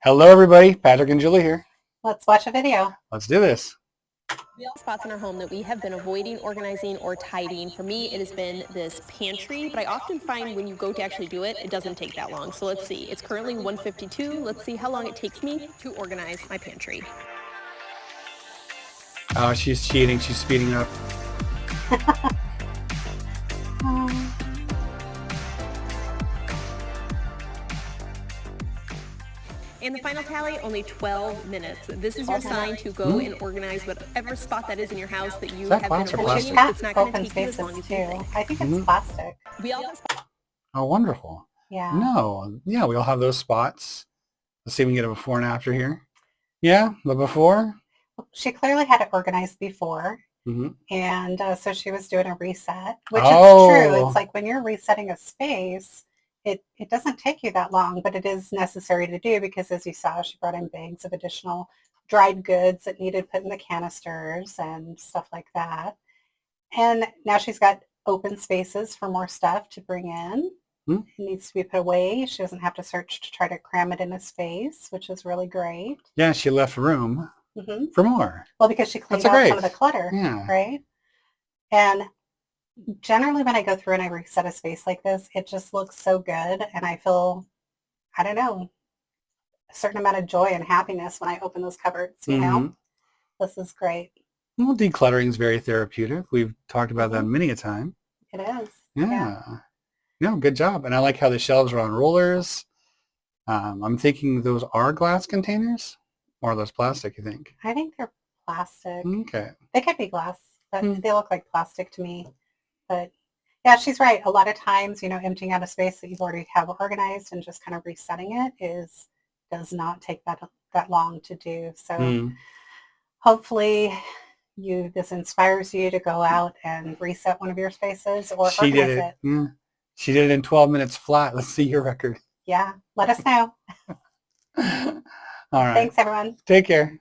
Hello, everybody. Patrick and Julie here. Let's watch a video. Let's do this. We all have spots in our home that we have been avoiding organizing or tidying. For me, it has been this pantry, but I often find when you go to actually do it, it doesn't take that long. So let's see. It's currently 1:52. Let's see how long it takes me to organize my pantry. Oh, she's cheating. She's speeding up. And the final tally, only 12 minutes. This is your sign to go and organize whatever spot that is in your house that you have been avoiding. It's not going to take you as long as you think. I think it's plastic. We all have spots. Oh, wonderful. Yeah. No. Yeah, we all have those spots. Let's see if we can get a before and after here. Yeah, the before. She clearly had it organized before. Mm-hmm. And so she was doing a reset, which is true. It's like when you're resetting a space, it doesn't take you that long, but it is necessary to do because, as you saw, she brought in bags of additional dried goods that needed put in the canisters and stuff like that. And now she's got open spaces for more stuff to bring in. Mm-hmm. It needs to be put away. She doesn't have to search to try to cram it in a space, which is really great. Yeah, she left room for more. Well, because she cleaned out some of the clutter, right? And generally when I go through and I reset a space like this, it just looks so good. And I feel, I don't know, a certain amount of joy and happiness when I open those cupboards, you know? This is great. Well, decluttering is very therapeutic. We've talked about that many a time. It is. Yeah. No, good job. And I like how the shelves are on rollers. I'm thinking those are glass containers or are those plastic, you think? I think they're plastic. Okay. They could be glass, but they look like plastic to me. But yeah, she's right. A lot of times, you know, emptying out a space that you've already have organized and just kind of resetting it does not take that long to do. So hopefully this inspires you to go out and reset one of your spaces or organize it. Yeah. She did it in 12 minutes flat. Let's see your record. Yeah. Let us know. All right. Thanks, everyone. Take care.